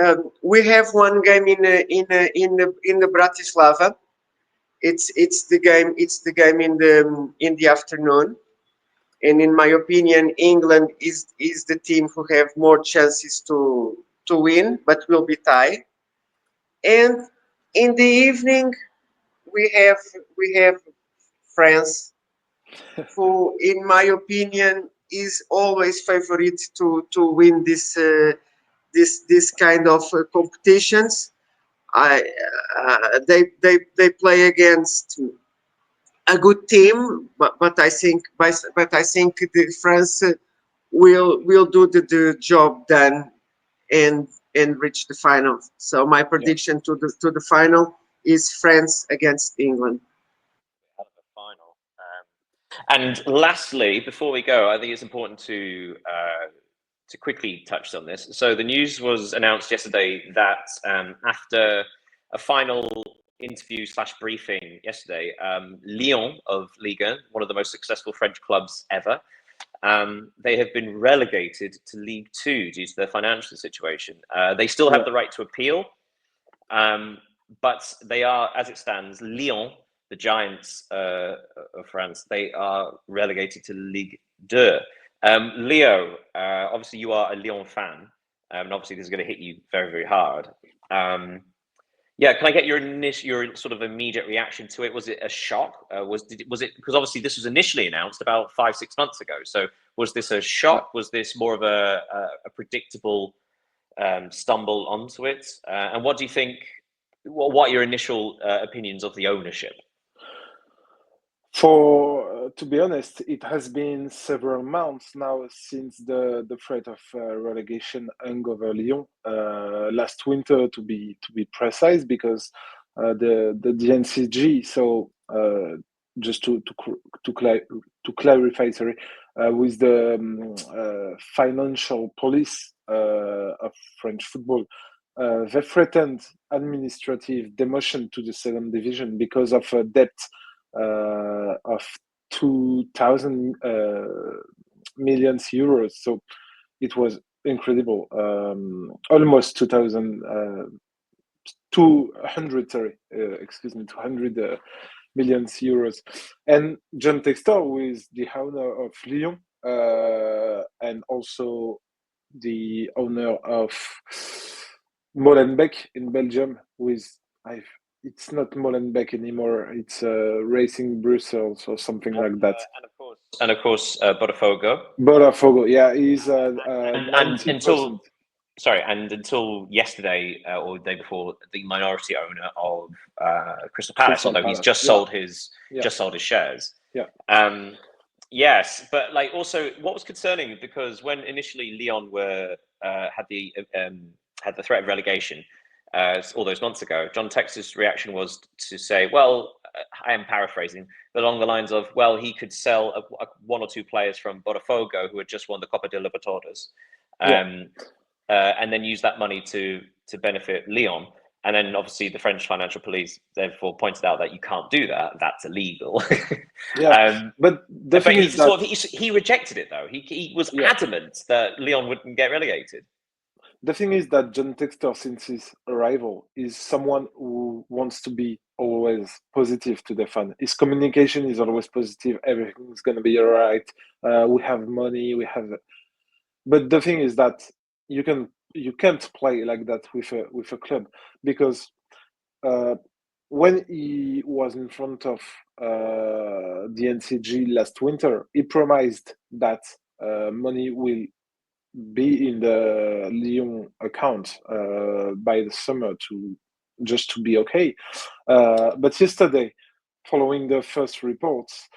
we have one game in the Bratislava. It's the game in the afternoon, and in my opinion, England is the team who have more chances to win, but will be tied. And in the evening, we have France who, in my opinion, is always favorite to win this kind of competitions. They play against a good team, but I think the France will do the job then and reach the final. So my prediction to the final is France against England. Final. And lastly, before we go, I think it's important to quickly touch on this. So the news was announced yesterday that after a final interview / briefing yesterday, Lyon of Ligue 1, one of the most successful French clubs ever, they have been relegated to League 2 due to their financial situation. They still have the right to appeal, but they are, as it stands, Lyon, the giants of France, they are relegated to Ligue 2. Leo, obviously you are a Lyon fan, and obviously this is going to hit you very, very hard. Yeah, can I get your sort of immediate reaction to it? Was it a shock? Was it because obviously this was initially announced about 5-6 months ago? So was this a shock? Was this more of a predictable stumble onto it? And what do you think? What are your initial opinions of the ownership? To be honest, it has been several months now since the threat of relegation hung over Lyon last winter, to be precise, because the DNCG. So just to clarify, sorry, with the financial police of French football, they threatened administrative demotion to the second division because of debt of 2,000 million euros. So it was incredible. Almost 200 million euros. And John Textor, who is the owner of Lyon and also the owner of Molenbeek in Belgium, it's not Molenbeek anymore. It's Racing Brussels or something like that. And of course, Botafogo. Botafogo, yeah, he's and until yesterday or the day before, the minority owner of Crystal Palace, although he's just sold his shares. Yeah. Yes, but like also, what was concerning, because when initially Lyon had the threat of relegation all those months ago, John Textor's reaction was to say, well, I am paraphrasing, but along the lines of, well, he could sell one or two players from Botafogo who had just won the Copa de Libertadores, and then use that money to benefit Lyon. And then obviously the French financial police therefore pointed out that you can't do that. That's illegal. But the thing is that he rejected it though. He was adamant that Lyon wouldn't get relegated. The thing is that John Textor, since his arrival, is someone who wants to be always positive to the fan. His communication is always positive. Everything's going to be all right. We have money. But the thing is that you can't play like that with a club, because when he was in front of the NCG last winter, he promised that money will be in the Lyon account by the summer to be okay. But yesterday, following the first reports,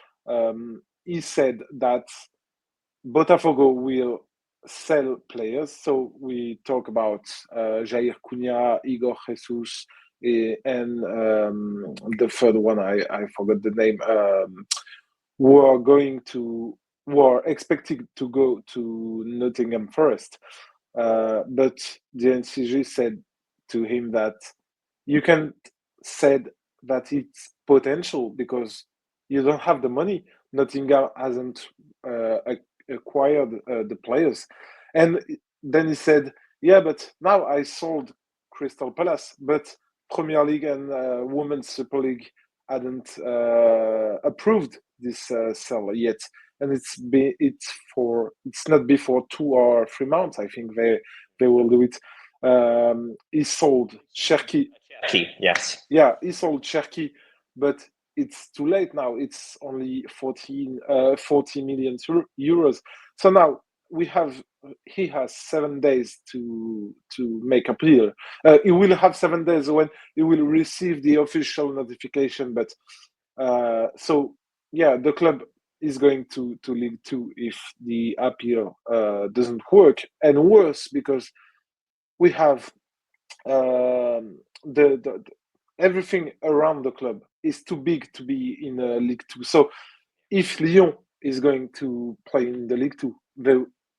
he said that Botafogo will sell players. So we talk about 𝐊𝐢𝐜𝐤, 𝐊𝐤𝐜𝐤, and the third one, I forgot the name, who are expected to go to Nottingham Forest. But the NCG said to him that you can't say that it's potential because you don't have the money. Nottingham hasn't acquired the players. And then he said, yeah, but now I sold Crystal Palace, but Premier League and Women's Super League hadn't approved this sale yet. And it's not before 2 or 3 months. I think they will do it. He sold 𝐊𝐤𝐜𝐤. Yes. Yeah, he sold 𝐊𝐤𝐜𝐤, but it's too late now. It's only 40 million euros. So now he has 7 days to make appeal. He will have 7 days when he will receive the official notification. But so yeah, the club is going to League Two if the appeal doesn't work, and worse because we have the everything around the club is too big to be in League Two. So if Lyon is going to play in the League Two, they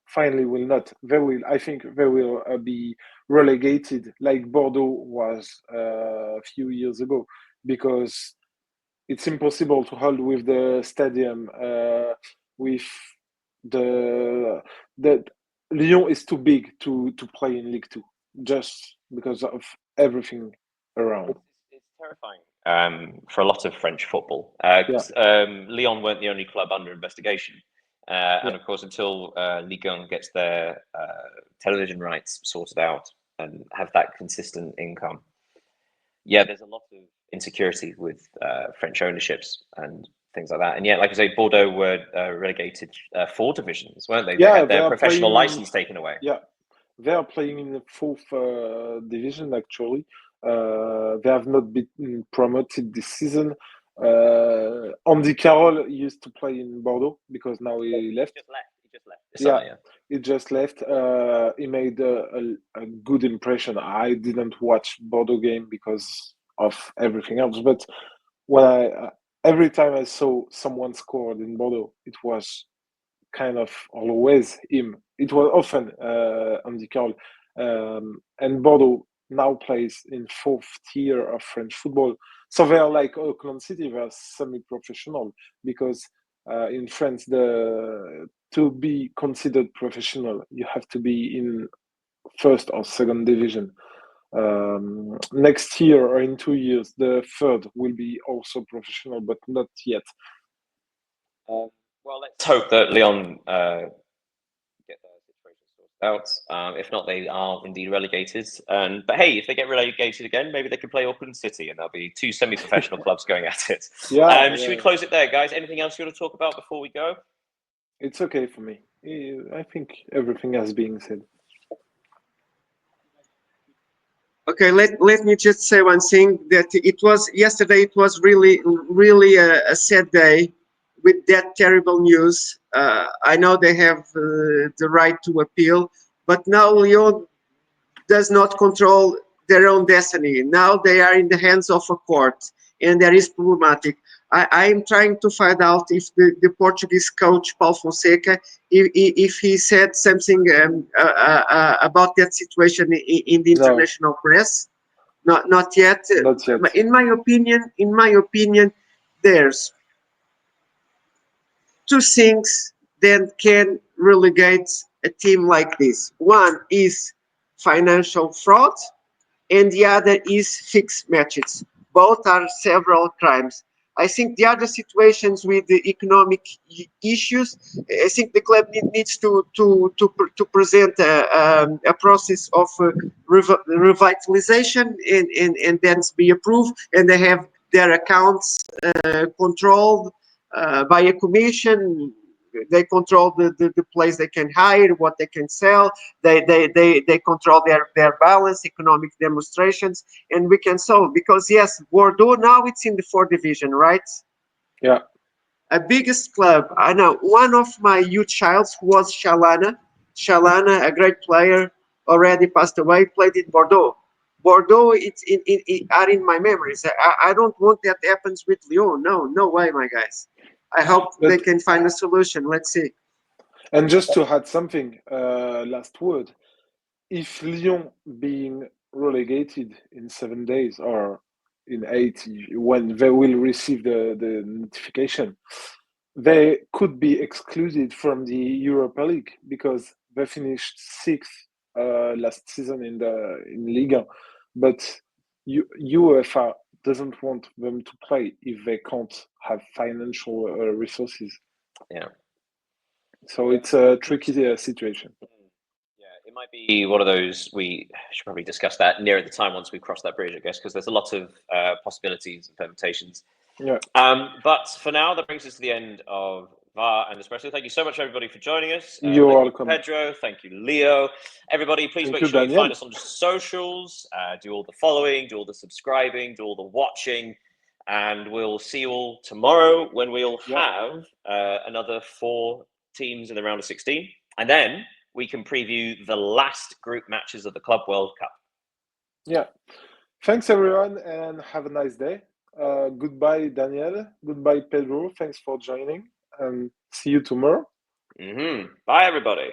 finally will not. They will. I think they will be relegated like Bordeaux was a few years ago, because it's impossible to hold with the stadium. With the Lyon is too big to play in League Two, just because of everything around. It's terrifying for a lot of French football. Lyon weren't the only club under investigation. And of course, until Ligue gets their television rights sorted out and have that consistent income, there's a lot of insecurity with French ownerships and things like that. And like I say, Bordeaux were relegated 4 divisions, weren't they? They had their professional license taken away. Yeah, they are playing in the 4th division, actually. They have not been promoted this season. Andy Carroll used to play in Bordeaux because now he left. He just left. He made a good impression. I didn't watch Bordeaux game because of everything else, but when every time I saw someone scored in Bordeaux, it was kind of always him. It was often Andy Carroll, and Bordeaux now plays in 4th tier of French football. So they are like Auckland City. They are semi-professional because in France, to be considered professional, you have to be in 1st or 2nd division. Next year or in 2 years, the 3rd will be also professional, but not yet. Well, let's hope that Lyon get their situation sorted out. If not, they are indeed relegated. But hey, if they get relegated again, maybe they can play Auckland City, and there'll be 2 semi-professional clubs going at it. Should we close it there, guys? Anything else you want to talk about before we go? It's okay for me. I think everything has been said. Okay, let me just say one thing, that yesterday it was really a sad day with that terrible news. I know they have the right to appeal, but now Lyon does not control their own destiny. Now they are in the hands of a court, and that is problematic. I am trying to find out if the Portuguese coach, Paulo Fonseca, if he said something about that situation in the international press. Not yet. Not yet. In my opinion, there's 2 things that can relegate a team like this. One is financial fraud, and the other is fixed matches. Both are several crimes. I think the other situations with the economic issues, I think the club needs to present a process of revitalization and then be approved, and they have their accounts controlled by a commission. They control the place they can hire, what they can sell. They control their balance, economic demonstrations, and we can solve. Because yes, Bordeaux now it's in the 4th division, right? Yeah. A biggest club. I know one of my youth childs was 𝐊𝐤𝐜𝐤, a great player, already passed away, played in Bordeaux. Bordeaux, are in my memories. I don't want that happens with Lyon. No way, my guys. I hope they can find a solution. Let's see. And just to add something, last word, if Lyon being relegated in 7 days or in 8, when they will receive the notification, they could be excluded from the Europa League because they finished 6th last season in Liga, but UEFA doesn't want them to play if they can't have financial resources. Yeah. So it's a tricky situation. Yeah, it might be one of those. We should probably discuss that nearer the time once we cross that bridge, I guess, because there's a lot of possibilities and permutations. Yeah. But for now, that brings us to the end of VAR and Espresso. Thank you so much, everybody, for joining us. You're thank welcome. you, Pedro. Thank you, Leo. Everybody, please Thank make you, sure you Daniel. find us on the socials. Do all the following, do all the subscribing, do all the watching. And we'll see you all tomorrow when we'll have another 4 teams in the round of 16. And then we can preview the last group matches of the Club World Cup. Yeah. Thanks, everyone, and have a nice day. Goodbye, Daniel. Goodbye, Pedro. Thanks for joining, and see you tomorrow. Bye, everybody.